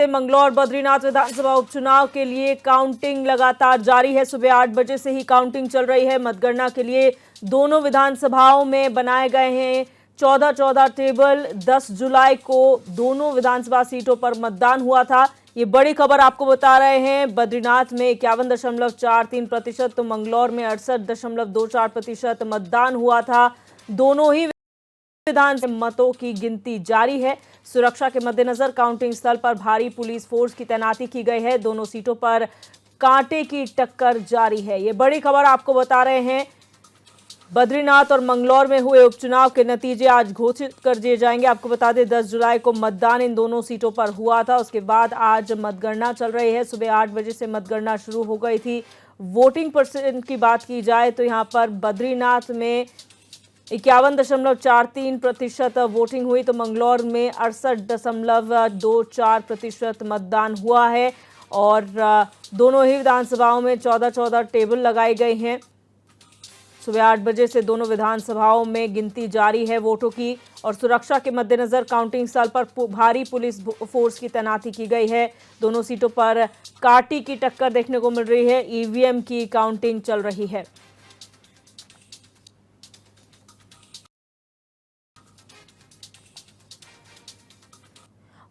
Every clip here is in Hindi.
मंगलौर बद्रीनाथ विधानसभा उपचुनाव के लिए काउंटिंग लगातार जारी है। सुबह 8 बजे से ही काउंटिंग चल रही है। मतगणना के लिए दोनों विधानसभाओं में बनाए गए हैं 14 टेबल। 10 जुलाई को दोनों विधानसभा सीटों पर मतदान हुआ था। ये बड़ी खबर आपको बता रहे हैं। बद्रीनाथ में 51.43% तो मंगलौर में 68.24% मतदान हुआ था। दोनों ही विधानसभा मतों की गिनती जारी है। सुरक्षा के मद्देनजर काउंटिंग स्थल पर भारी पुलिस फोर्स की तैनाती की गई है। दोनों सीटों पर कांटे की टक्कर जारी है। ये बड़ी खबर आपको बता रहे हैं। बद्रीनाथ और मंगलौर में हुए उपचुनाव के नतीजे आज घोषित कर दिए जाएंगे। आपको बता दें 10 जुलाई को मतदान इन दोनों सीटों पर हुआ था। उसके बाद आज मतगणना चल रही है। सुबह 8 बजे से मतगणना शुरू हो गई थी। वोटिंग परसेंट की बात की जाए तो यहाँ पर बद्रीनाथ में 51.43% वोटिंग हुई तो मंगलौर में 68.24% मतदान हुआ है। और दोनों ही विधानसभाओं में 14 टेबल लगाए गए हैं। सुबह 8 बजे से दोनों विधानसभाओं में गिनती जारी है वोटों की। और सुरक्षा के मद्देनजर काउंटिंग स्थल पर भारी पुलिस फोर्स की तैनाती की गई है। दोनों सीटों पर कांटे की टक्कर देखने को मिल रही है। ईवीएम की काउंटिंग चल रही है।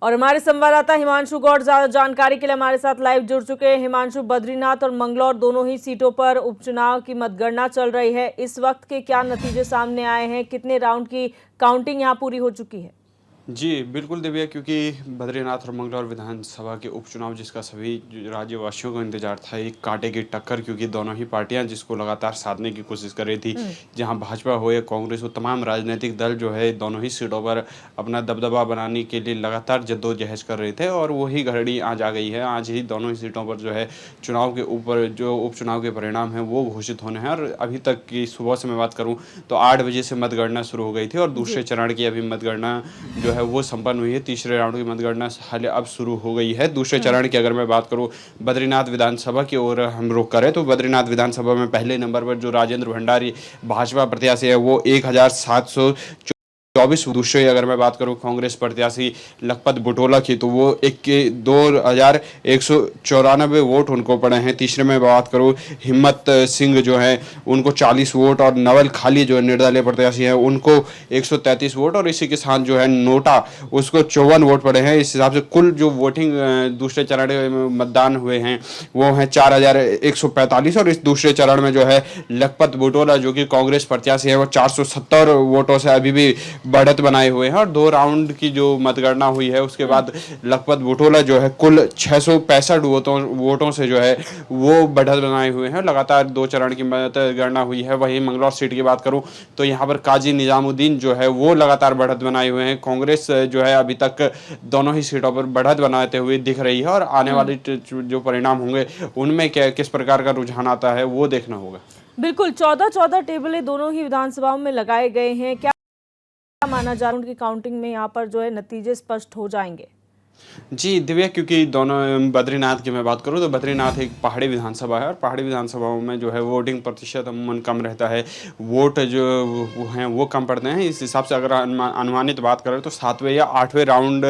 और हमारे संवाददाता हिमांशु गौड़ ज्यादा जानकारी के लिए हमारे साथ लाइव जुड़ चुके हैं। हिमांशु, बद्रीनाथ और मंगलौर दोनों ही सीटों पर उपचुनाव की मतगणना चल रही है। इस वक्त के क्या नतीजे सामने आए हैं? कितने राउंड की काउंटिंग यहां पूरी हो चुकी है? जी बिल्कुल दिव्या, क्योंकि बद्रीनाथ और मंगलौर विधानसभा के उपचुनाव जिसका सभी राज्यवासियों को इंतजार था, एक कांटे की टक्कर, क्योंकि दोनों ही पार्टियां जिसको लगातार साधने की कोशिश कर रही थी। जहां भाजपा हो या कांग्रेस हो, तमाम राजनीतिक दल जो है दोनों ही सीटों पर अपना दबदबा बनाने के लिए लगातार जद्दोजहद कर रहे थे। और वही घड़ी आज आ गई है। आज ही दोनों ही सीटों पर जो है चुनाव के ऊपर जो उपचुनाव के परिणाम हैं वो घोषित होने हैं। और अभी तक की सुबह से मैं बात करूँ तो 8 बजे से मतगणना शुरू हो गई थी और दूसरे चरण की अभी मतगणना जो है वो संपन्न हुई है। तीसरे राउंड की मतगणना हाल अब शुरू हो गई है। दूसरे चरण की अगर मैं बात करूं बद्रीनाथ विधानसभा की ओर हम रुख करें तो बद्रीनाथ विधानसभा में पहले नंबर पर जो राजेंद्र भंडारी भाजपा प्रत्याशी है वो 1724। दूसरे अगर मैं बात करूं कांग्रेस प्रत्याशी लखपत बुटोला की तो वो 2194 वोट उनको पड़े हैं। तीसरे में बात करूं हिम्मत सिंह जो है उनको 40 वोट और नवल खाली जो निर्दलीय प्रत्याशी है उनको 133 वोट और इसी के साथ जो है नोटा उसको 54 वोट पड़े हैं। इस हिसाब से कुल जो वोटिंग दूसरे चरण में मतदान हुए हैं वो हैं 4145। और इस दूसरे चरण में जो है लखपत बुटोला जो कि कांग्रेस प्रत्याशी है वो 470 वोटों से अभी भी बढ़त बनाए हुए हैं। और 2 राउंड की जो मतगणना हुई है उसके बाद लखपत बुटोला जो है कुल 665 वोटों से जो है वो बढ़त बनाए हुए हैं। लगातार 2 चरण की मतगणना हुई है। वहीं मंगलौर सीट की बात करूं तो यहाँ पर काजी निजामुद्दीन जो है वो लगातार बढ़त बनाए हुए हैं। कांग्रेस जो है अभी तक दोनों ही सीटों पर बढ़त बनाते हुए दिख रही है। और आने वाले जो परिणाम होंगे उनमें क्या किस प्रकार का रुझान आता है वो देखना होगा। बिल्कुल, 14 टेबलें दोनों ही विधानसभाओं में लगाए गए हैं। क्या माना जा रहा है उनकी काउंटिंग में यहाँ पर जो है नतीजे स्पष्ट हो जाएंगे? जी दिव्या, क्योंकि दोनों बद्रीनाथ की मैं बात करूं तो बद्रीनाथ एक पहाड़ी विधानसभा है और पहाड़ी विधानसभाओं में जो है वोटिंग प्रतिशत अमूमन कम रहता है। वोट जो हैं वो कम पड़ते हैं। इस हिसाब से अगर अनुमानित बात करें तो 7वें या 8वें राउंड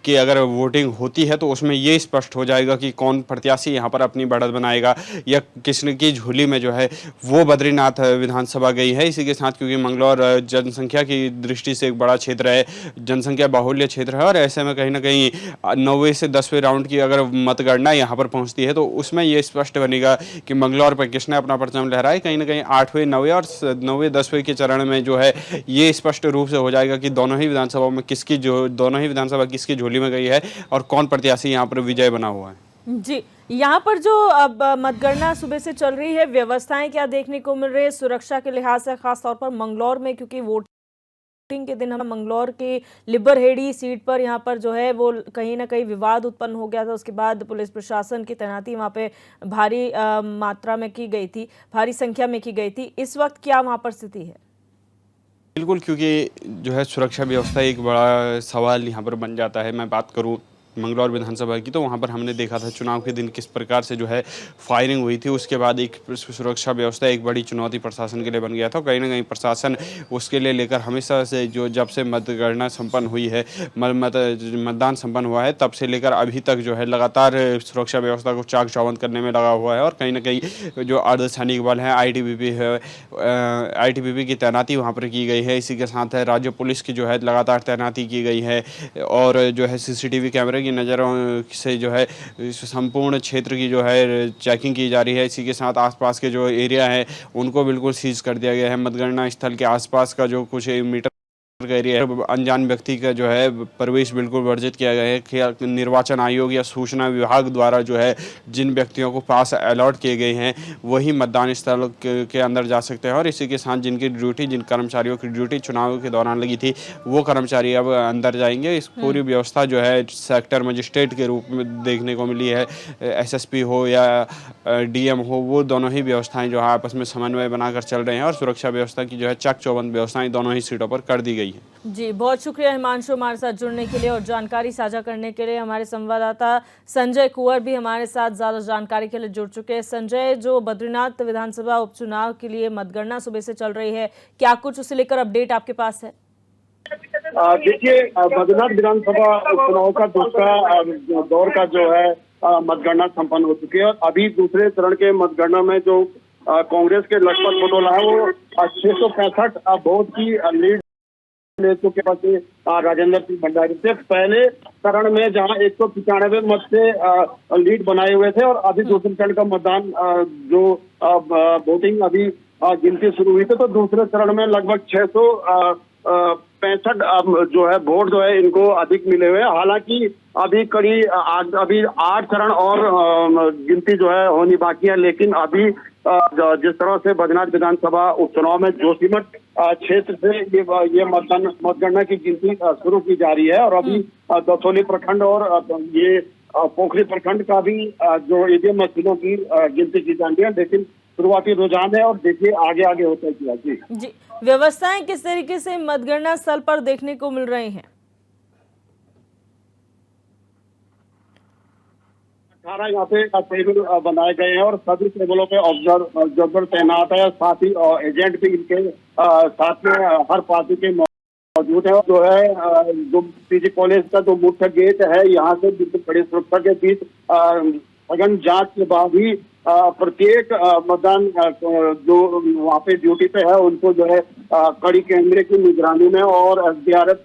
की अगर वोटिंग होती है तो उसमें ये स्पष्ट हो जाएगा कि कौन प्रत्याशी यहाँ पर अपनी बढ़त बनाएगा या किसने की झोली में जो है वो बद्रीनाथ विधानसभा गई है। इसी के साथ क्योंकि मंगलौर जनसंख्या की दृष्टि से एक बड़ा क्षेत्र है, जनसंख्या बाहुल्य क्षेत्र है और ऐसे में कहीं ना कहीं 9वें से 10वें राउंड की अगर मतगणना यहाँ पर पहुँचती है तो उसमें ये स्पष्ट बनेगा कि मंगलौर पर किसने अपना परचम लहराया। कहीं ना कहीं 8वें 9वें और 9वें 10वें के चरण में जो है ये स्पष्ट रूप से हो जाएगा कि दोनों ही विधानसभाओं में दोनों ही विधानसभा किसकी झोली में गई है और कौन प्रत्याशी यहाँ पर विजय बना हुआ है। जी, यहाँ पर जो अब मतगणना सुबह से चल रही है, व्यवस्थाएं क्या देखने को मिल रही है सुरक्षा के लिहाज से, खासतौर पर मंगलौर में? क्योंकि वोटिंग के दिन हम मंगलौर के लिबरहेड़ी सीट पर यहाँ पर जो है वो कहीं ना कहीं विवाद उत्पन्न हो गया था। उसके बाद पुलिस प्रशासन की तैनाती वहाँ पे भारी मात्रा में की गई थी, भारी संख्या में की गई थी। इस वक्त क्या वहाँ पर स्थिति है? बिल्कुल, क्योंकि जो है सुरक्षा व्यवस्था एक बड़ा सवाल यहाँ पर बन जाता है। मैं बात करूँ मंगलौर विधानसभा की, तो वहाँ पर हमने देखा था चुनाव के दिन किस प्रकार से जो है फायरिंग हुई थी। उसके बाद एक सुरक्षा व्यवस्था एक बड़ी चुनौती प्रशासन के लिए बन गया था। कहीं ना कहीं प्रशासन उसके लिए लेकर हमेशा से जो जब से मतगणना संपन्न हुई है, मतदान संपन्न हुआ है, तब से लेकर अभी तक जो है लगातार सुरक्षा व्यवस्था को चाक चौबंद करने में लगा हुआ है। और कहीं ना कहीं जो अर्धसैनिक बल है, आईटीबीपी है, आईटीबीपी की तैनाती वहाँ पर की गई है। इसी के साथ है राज्य पुलिस की जो है लगातार तैनाती की गई है और जो है सीसीटीवी कैमरे की नज़रों से जो है संपूर्ण क्षेत्र की जो है चेकिंग की जा रही है। इसी के साथ आसपास के जो एरिया है उनको बिल्कुल सीज कर दिया गया है। मतगणना स्थल के आसपास का जो कुछ मीटर का एरिया है, अनजान व्यक्ति का जो है प्रवेश बिल्कुल वर्जित किया गया है। निर्वाचन आयोग या सूचना विभाग द्वारा जो है जिन व्यक्तियों को पास अलॉट किए गए हैं वही मतदान स्थल के अंदर जा सकते हैं। और इसी के साथ जिनकी ड्यूटी, जिन कर्मचारियों की ड्यूटी चुनाव के दौरान लगी थी, वो कर्मचारी अब अंदर जाएंगे। इस पूरी व्यवस्था जो है सेक्टर मजिस्ट्रेट के रूप में देखने को मिली है। एसएसपी हो या डीएम हो, वो दोनों ही व्यवस्थाएं जो है आपस में समन्वय बनाकर चल रहे हैं और सुरक्षा व्यवस्था की जो है चाक चौबंद व्यवस्थाएं दोनों ही सीटों पर कर दी गई है। जी, बहुत शुक्रिया हिमांशु हमारे साथ जुड़ने के लिए और जानकारी साझा करने के लिए। हमारे संवाददाता संजय कुंवर भी हमारे साथ ज्यादा जानकारी के लिए जुड़ चुके हैं। संजय, जो बद्रीनाथ विधानसभा उपचुनाव के लिए मतगणना सुबह से चल रही है, क्या कुछ उसे लेकर अपडेट आपके पास है? देखिए, बद्रीनाथ विधानसभा उपचुनाव का दूसरा दौर का जो है मतगणना संपन्न हो चुकी है और अभी दूसरे चरण के मतगणना में जो कांग्रेस के लखपत बटोला है वो 665 वोट की लीड ले चुके थे राजेंद्र सिंह भंडारी से। पहले चरण में जहां 195 मत से लीड बनाए हुए थे और अभी दूसरे चरण का मतदान जो वोटिंग अभी गिनती शुरू हुई थी, तो दूसरे चरण में लगभग 665 जो है वोट जो है इनको अधिक मिले हुए हैं। हालांकि अभी अभी 8 चरण और गिनती जो है होनी बाकी है, लेकिन अभी जिस तरह से बद्रीनाथ विधानसभा उपचुनाव में जोशीमठ क्षेत्र से ये मतगणना की गिनती शुरू की जा रही है और अभी दसोली प्रखंड और ये पोखरी प्रखंड का भी जो ईवीएम मशीनों की गिनती की जाती है, लेकिन शुरुआती रुझान है और देखिए आगे आगे होता है। जी, व्यवस्थाएं किस तरीके से मतगणना स्थल पर देखने को मिल रही हैं? 18 यहाँ पे टेबल बनाए गए हैं और सभी टेबलों पे ऑब्जर्वर तैनात है। साथ ही एजेंट भी इनके साथ में हर पार्टी के मौजूद है। जो है जो पीजी कॉलेज का जो मुख्य गेट है, यहाँ से बिल्कुल बड़ी सुरक्षा के बीच सघन जांच के बाद ही प्रत्येक मतदान जो वहाँ पे ड्यूटी पे है उनको जो है कड़ी कैमरे की निगरानी में और एसडीआरएफ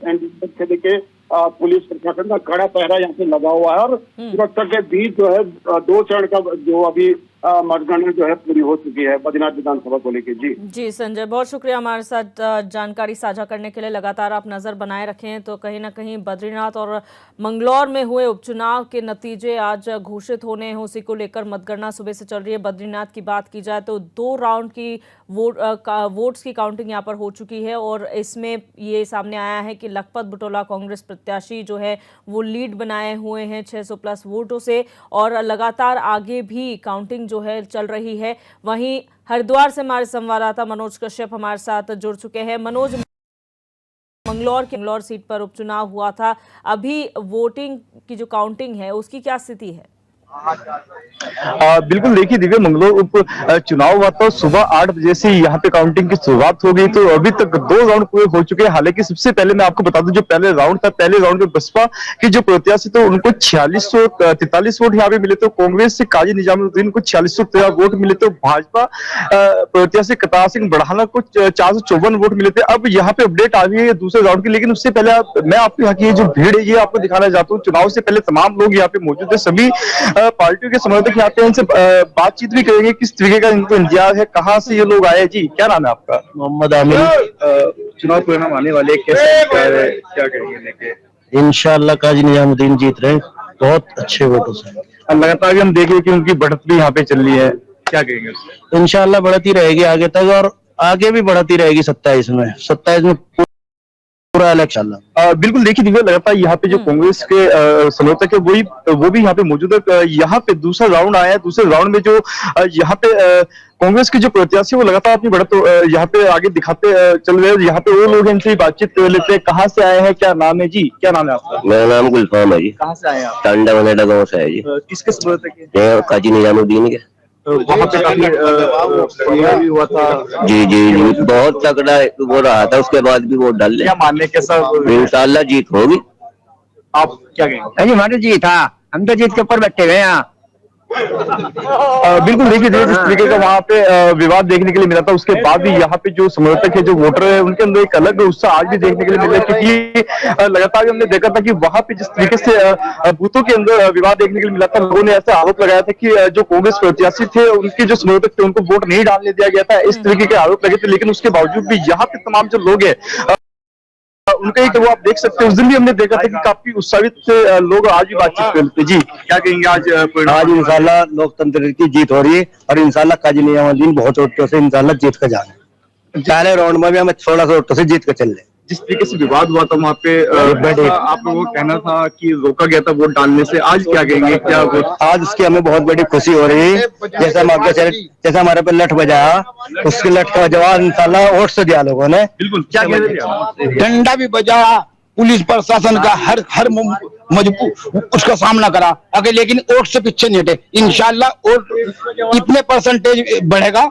से लेके पुलिस प्रशासन का कड़ा पहरा यहाँ पे लगा हुआ है और सुरक्षा के बीच जो है 2 चरण का जो अभी मतगणना जो है पूरी हो चुकी है बद्रीनाथ विधानसभा को लेकर। जी संजय, बहुत शुक्रिया हमारे साथ जानकारी साझा करने के लिए। लगातार आप नजर बनाए रखें तो कहीं ना कहीं बद्रीनाथ और मंगलौर में हुए उपचुनाव के नतीजे आज घोषित होने हैं, उसी को लेकर मतगणना सुबह से चल रही है। बद्रीनाथ की बात की जाए तो 2 राउंड की वोट्स की काउंटिंग यहाँ पर हो चुकी है और इसमें ये सामने आया है कि लखपत बटोला कांग्रेस प्रत्याशी जो है वो लीड बनाए हुए हैं 600+ वोटों से और लगातार आगे भी काउंटिंग जो है चल रही है। वहीं हरिद्वार से हमारे संवाददाता मनोज कश्यप हमारे साथ जुड़ चुके हैं। मनोज, मंगलौर सीट पर उपचुनाव हुआ था, अभी वोटिंग की जो काउंटिंग है उसकी क्या स्थिति है? बिल्कुल, देखिए दिव्या, मंगलौर उप चुनाव हुआ था सुबह 8 बजे से यहाँ पे काउंटिंग की शुरुआत हो गई, तो अभी तक 2 राउंड पूरे हो चुके हैं। हालांकि सबसे पहले मैं आपको बता दूं, जो पहले राउंड था, पहले राउंड में बसपा के जो प्रत्याशी थे उनको 4643 वोट यहाँ पे मिले, तो कांग्रेस से काजी निजामुद्दीन को 4613 वोट मिले, तो भाजपा प्रत्याशी कतार सिंह बढ़ाना को 454 वोट मिले थे। अब यहाँ पे अपडेट आ गई है दूसरे राउंड की, लेकिन उससे पहले मैं आपको यहाँ की जो भीड़ है ये आपको दिखाना चाहता हूँ। चुनाव से पहले तमाम लोग यहाँ पे मौजूद है, सभी पार्टियों के समर्थक यहाँ पे इनसे बातचीत भी करेंगे किस तरीके का इनको इंतजार है, कहाँ से ये लोग आए। जी, क्या नाम है आपका? मोहम्मद आमिर। चुनाव परिणाम आने वाले कैसे क्या करेंगे लेके? इंशाअल्लाह काजी निजामुद्दीन जीत रहे, बहुत अच्छे वोटों से। लगातार हम देख रहे हैं कि उनकी बढ़त भी यहाँ पे चल रही है, क्या कहेंगे? इंशाअल्लाह बढ़ती रहेगी आगे तक और आगे भी बढ़ती रहेगी 27 में पूरा इलेक्शन। बिल्कुल देखिए दिव्या, लगातार यहाँ पे जो कांग्रेस के समर्थक है वो भी यहाँ पे मौजूद है। यहाँ पे दूसरा राउंड आया है। दूसरे राउंड में जो यहाँ पे कांग्रेस के जो प्रत्याशी वो लगातार अपनी बढ़त यहाँ पे आगे दिखाते चल रहे हैं। यहाँ पे वो लोग इनसे बातचीत कर लेते हैं। कहाँ से आए हैं, क्या नाम है जी, क्या नाम है आपका? मेरा नाम गुलफाम है जी। कहाँ से आए हैं आप? टांडा वनेडा गाँव से है जी। किसके समर्थक है? ये काजी निजामुद्दीन के। वहाँ पे काफी भी हुआ था। जी जी जी, बहुत तगड़ा वो रहा था, उसके बाद भी वोट डाल ले। क्या मानने कैसा? इंशाल्लाह जीत होगी। आप क्या कहेंगे? अरे हमारी जीत था, हम तो जीत के ऊपर बैठे हुए हैं यहाँ। बिल्कुल देखिए जिस तरीके का वहाँ पे विवाद देखने के लिए मिला था, उसके बाद भी यहाँ पे जो समर्थक है, जो वोटर है, उनके अंदर एक अलग उत्साह आज भी देखने के लिए मिला, क्योंकि लगातार हमने देखा था कि वहाँ पे जिस तरीके से बूथों के अंदर विवाद देखने के लिए मिला था, लोगों ने ऐसा आरोप लगाया था कि जो कांग्रेस प्रत्याशी थे, उनके जो समर्थक थे, उनको वोट नहीं डालने दिया गया था, इस तरीके के आरोप लगे थे। लेकिन उसके बावजूद भी यहाँ पे तमाम जो लोग है उनका एक वो आप देख सकते हैं, उस दिन भी हमने देखा था कि काफी उत्साहित थे लोग। आज भी बातचीत करते। जी क्या कहेंगे आज इंशाल्लाह लोकतंत्र की जीत हो रही है और इंशाल्लाह काजी निजामुद्दीन बहुत वोटों से इंशाल्लाह जीत कर जाना है। पहले राउंड में भी हम 1600 वोटों से जीत कर चल रहे। जिस तरीके से विवाद हुआ था वहाँ पे आप लोगों को कहना था कि रोका गया था वोट डालने से, आज क्या कहेंगे? क्या आज उसकी हमें बहुत बड़ी खुशी हो रही है। जैसा हमारे पे लठ बजाया, उसके लठ का जवाब इंशाल्लाह वोट से दिया लोगों ने। बिल्कुल क्या कह रहे हैं? डंडा भी बजा, पुलिस प्रशासन का हर मजबूर उसका सामना करा अगर, लेकिन वोट से पीछे नहीं हटे। इंशाल्लाह वोट इतने परसेंटेज बढ़ेगा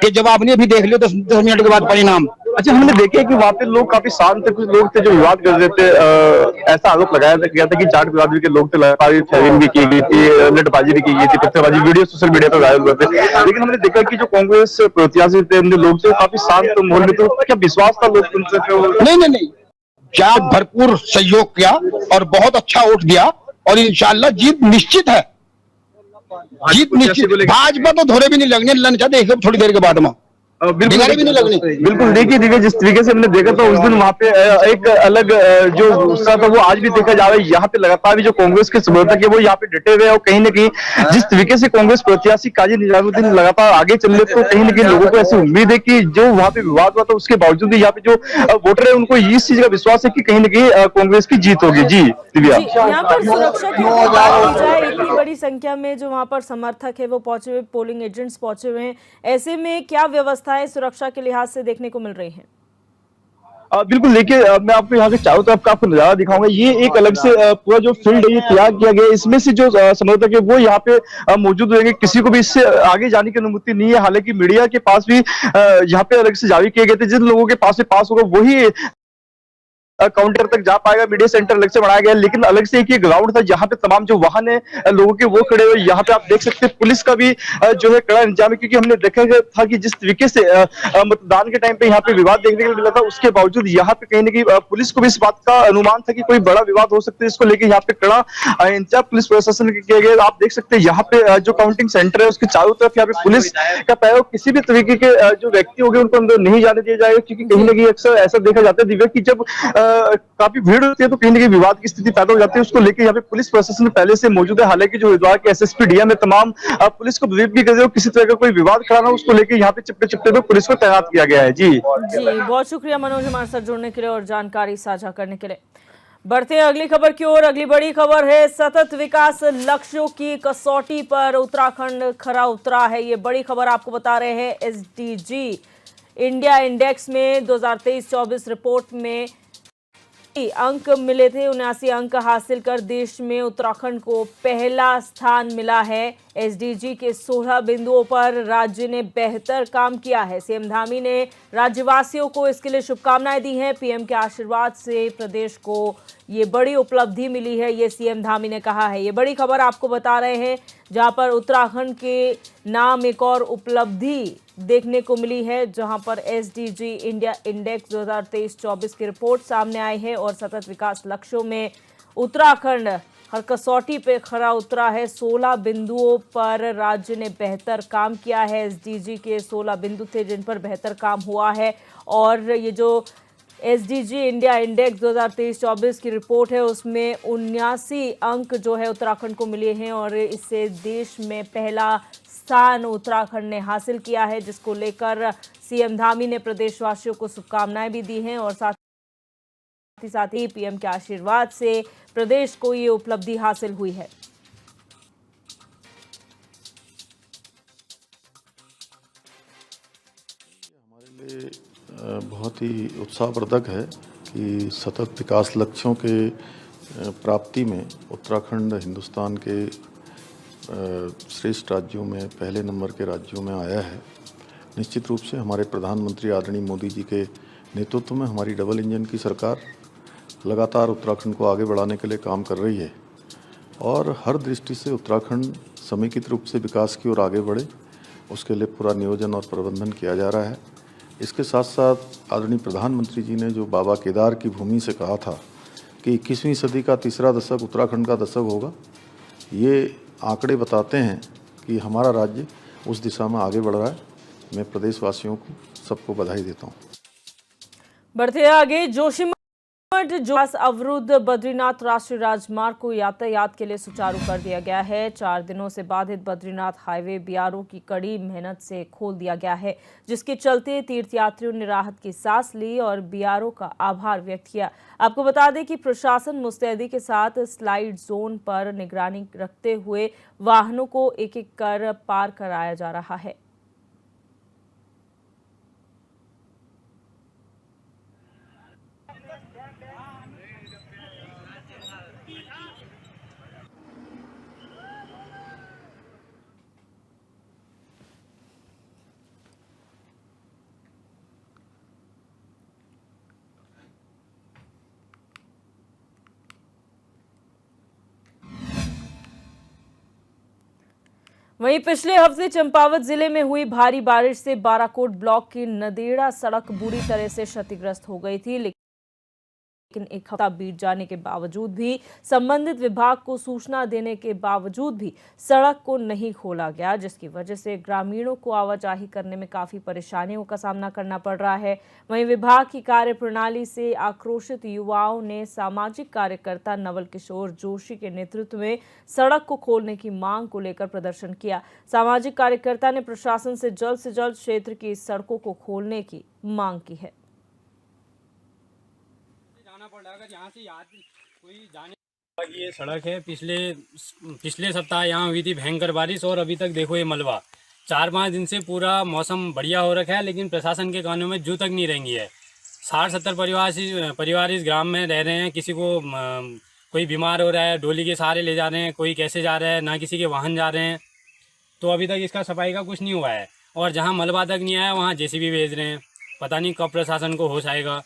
कि जब आपने अभी देख लियो 10 मिनट के बाद परिणाम। अच्छा, हमने देखा कि वहाँ पे लोग काफी शांत थे, कुछ लोग थे जो विवाद कर रहे थे। ऐसा आरोप लगाया गया था कि जाट बिरादरी के लोग थे, लगातार फायरिंग भी की गई थी, लठबाजी भी की गई थी, पत्थरबाजी, वीडियो सोशल मीडिया पर वायरल हुए थे। लेकिन हमने देखा कि जो कांग्रेस प्रत्याशी थे, लोग थे, काफी शांत माहौल में थे। क्या विश्वास था लोग उनसे? नहीं, जाट भरपूर सहयोग किया और बहुत अच्छा वोट दिया और इंशाल्लाह जीत निश्चित है। जीत निश्चित। भाजपा तो थोड़े भी नहीं लगने, लन चाहते थोड़ी देर के बाद में बिगाड़ी भी नहीं लगनी। बिल्कुल देखिए जिस तरीके से हमने देखा था उस दिन वहाँ पे एक अलग जो उत्साह था वो आज भी देखा जा रहा है। यहाँ पे लगातार भी जो कांग्रेस के समर्थक है वो यहाँ पे डटे हुए हैं और कहीं ना कहीं जिस तरीके से कांग्रेस प्रत्याशी काजी निजामुद्दीन लगातार आगे चल रहे, तो कहीं ना कहीं लोगों को ऐसी उम्मीद है कि जो वहाँ पे विवाद हुआ था उसके बावजूद भी यहाँ पे जो वोटर है उनको इस चीज का विश्वास है कि कहीं ना कहीं कांग्रेस की जीत होगी। जी दिव्या, यहाँ पर सुरक्षा की अगर बात की जाए, इतनी बड़ी संख्या में जो वहाँ पर समर्थक है वो पहुंचे हुए, पोलिंग एजेंट्स पहुंचे हुए हैं, ऐसे में क्या व्यवस्थाएं सुरक्षा के लिहाज से देखने को मिल रही हैं? बिल्कुल देखिए, मैं आपको यहाँ के चारों तरफ का आपको नजारा दिखाऊंगा। ये एक अलग से पूरा जो फील्ड है ये तैयार किया गया है। इसमें से जो समर्थक है वो यहाँ पे मौजूद रहेंगे, किसी को भी इससे आगे जाने की अनुमति नहीं है। हालांकि मीडिया के पास भी यहाँ पे अलग से जारी किए गए थे, जिन लोगों के पास से पास होगा वही काउंटर तक जा पाएगा। मीडिया सेंटर अलग से बनाया गया, लेकिन अलग से एक ये ग्राउंड था जहां पे तमाम जो वाहन है लोगों के वो खड़े हुए। यहाँ पे आप देख सकते हैं पुलिस का भी जो है कड़ा इंतजाम है, क्योंकि हमने देखा था कि जिस तरीके से मतदान के टाइम पे यहाँ पे विवाद देखने को मिला था, उसके बावजूद यहाँ पे कहीं ना कहीं पुलिस को भी इस बात का अनुमान था कि कोई बड़ा विवाद हो सकता है, इसको लेकर यहाँ पे कड़ा इंतजाम पुलिस प्रशासन के किए गए। आप देख सकते हैं यहाँ पे जो काउंटिंग सेंटर है उसके चारों तरफ यहाँ पे पुलिस का पैर, किसी भी तरीके के जो व्यक्ति हो गए उनको अंदर नहीं जाने दिया जाएगा, क्योंकि कहीं ना कहीं अक्सर ऐसा देखा जाता है दिव्या की जब काफी भीड़ होती है तो कहीं ना कहीं विवाद की स्थिति पैदा हो जाती है। उसको लेकर यहाँ पे पुलिस प्रशासन पहले से मौजूद है। हालांकि जो हरिद्वार के एसएसपी डीएम है तमाम पुलिस को ब्रीफ भी कर रहे हो, किसी तरह का कोई विवाद खड़ा ना हो, उसको लेकर यहाँ पे चिपटे में पुलिस को तैनात किया गया है। जी बहुत शुक्रिया मनोज हमारे साथ जुड़ने के लिए और जानकारी साझा करने के लिए। बढ़ते हैं अगली खबर की ओर। अगली बड़ी खबर है, सतत विकास लक्ष्यों की कसौटी पर उत्तराखंड खरा उतरा है। ये बड़ी खबर आपको बता रहे हैं। एसडीजी इंडिया इंडेक्स में 2023-24 रिपोर्ट में अंक मिले थे। 79 अंक हासिल कर देश में उत्तराखंड को पहला स्थान मिला है। एसडीजी के 16 बिंदुओं पर राज्य ने बेहतर काम किया है। सीएम धामी ने राज्यवासियों को इसके लिए शुभकामनाएं दी हैं। पीएम के आशीर्वाद से प्रदेश को ये बड़ी उपलब्धि मिली है, ये सीएम धामी ने कहा है। ये बड़ी खबर आपको बता रहे हैं, जहां पर उत्तराखंड के नाम एक और उपलब्धि देखने को मिली है, जहां पर एसडीजी इंडिया इंडेक्स 2023-24 की रिपोर्ट सामने आई है और सतत विकास लक्ष्यों में उत्तराखंड हर कसौटी पे खरा उतरा है। 16 बिंदुओं पर राज्य ने बेहतर काम किया है। एसडीजी के 16 बिंदु थे जिन पर बेहतर काम हुआ है और ये जो एसडीजी इंडिया इंडेक्स 2023-24 की रिपोर्ट है उसमें 79 अंक जो है उत्तराखंड को मिले हैं और इससे देश में पहला स्थान उत्तराखंड ने हासिल किया है, जिसको लेकर सीएम धामी ने प्रदेशवासियों को शुभकामनाएं भी दी हैं और साथ साथ ही पीएम के आशीर्वाद से प्रदेश को ये उपलब्धि हासिल हुई है। हमारे लिए बहुत ही उत्साहवर्धक है कि सतत विकास लक्ष्यों के प्राप्ति में उत्तराखंड हिंदुस्तान के श्रेष्ठ राज्यों में पहले नंबर के राज्यों में आया है। निश्चित रूप से हमारे प्रधानमंत्री आदरणीय मोदी जी के नेतृत्व में हमारी डबल इंजन की सरकार लगातार उत्तराखंड को आगे बढ़ाने के लिए काम कर रही है और हर दृष्टि से उत्तराखंड समेकित रूप से विकास की ओर आगे बढ़े, उसके लिए पूरा नियोजन और प्रबंधन किया जा रहा है। इसके साथ साथ आदरणीय प्रधानमंत्री जी ने जो बाबा केदार की भूमि से कहा था कि 21वीं सदी का तीसरा दशक उत्तराखंड का दशक होगा, ये आंकड़े बताते हैं कि हमारा राज्य उस दिशा में आगे बढ़ रहा है। मैं प्रदेशवासियों को सबको बधाई देता हूँ। बढ़ते आगे, जोशीमठ अवरुद्ध बद्रीनाथ राष्ट्रीय राजमार्ग को यातायात के लिए सुचारू कर दिया गया है। 4 दिनों से बाधित बद्रीनाथ हाईवे बीआरओ की कड़ी मेहनत से खोल दिया गया है, जिसके चलते तीर्थयात्रियों ने राहत की सांस ली और बीआरओ का आभार व्यक्त किया। आपको बता दें कि प्रशासन मुस्तैदी के साथ स्लाइड जोन पर निगरानी रखते हुए वाहनों को एक-एक कर पार कराया जा रहा है। वहीं पिछले हफ्ते चंपावत जिले में हुई भारी बारिश से बाराकोट ब्लॉक की नदेड़ा सड़क बुरी तरह से क्षतिग्रस्त हो गई थी, लेकिन एक हफ्ता बीत जाने के बावजूद भी, संबंधित विभाग को सूचना देने के बावजूद भी सड़क को नहीं खोला गया, जिसकी वजह से ग्रामीणों को आवाजाही करने में काफी परेशानियों का सामना करना पड़ रहा है। वहीं विभाग की कार्यप्रणाली से आक्रोशित युवाओं ने सामाजिक कार्यकर्ता नवल किशोर जोशी के नेतृत्व में सड़क को खोलने की मांग को लेकर प्रदर्शन किया। सामाजिक कार्यकर्ता ने प्रशासन से जल्द क्षेत्र की सड़कों को खोलने की मांग की है। यहाँ से कोई जाने ये सड़क है, पिछले सप्ताह यहाँ हुई थी भयंकर बारिश और अभी तक देखो ये मलबा। 4-5 दिन से पूरा मौसम बढ़िया हो रखा है, लेकिन प्रशासन के कानों में जू तक नहीं रहेंगी है। 60-70 परिवार इस ग्राम में रह रहे हैं। किसी को कोई बीमार हो रहा है, डोली के सहारे ले जा रहे हैं, कोई कैसे जा रहा है, ना किसी के वाहन जा रहे हैं। तो अभी तक इसका सफाई का कुछ नहीं हुआ है और जहाँ मलबा तक नहीं आया वहाँ जेसीबी भेज रहे हैं। पता नहीं कब प्रशासन को होश आएगा।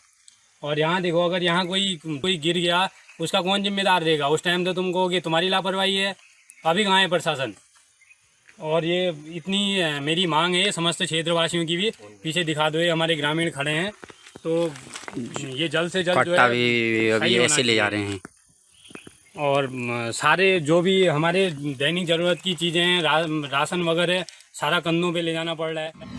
और यहाँ देखो, अगर यहाँ कोई गिर गया उसका कौन जिम्मेदार रहेगा? उस टाइम तो तुम कहोगे तुम्हारी लापरवाही है। अभी कहाँ है प्रशासन? और ये इतनी मेरी मांग है समस्त क्षेत्रवासियों की भी, पीछे दिखा दो, ये हमारे ग्रामीण खड़े हैं, तो ये जल्द से जल्द जो है अभी ऐसे ले जा रहे हैं। और सारे जो भी हमारे दैनिक ज़रूरत की चीज़ें हैं, राशन वगैरह सारा कंधों पे ले जाना पड़ रहा है।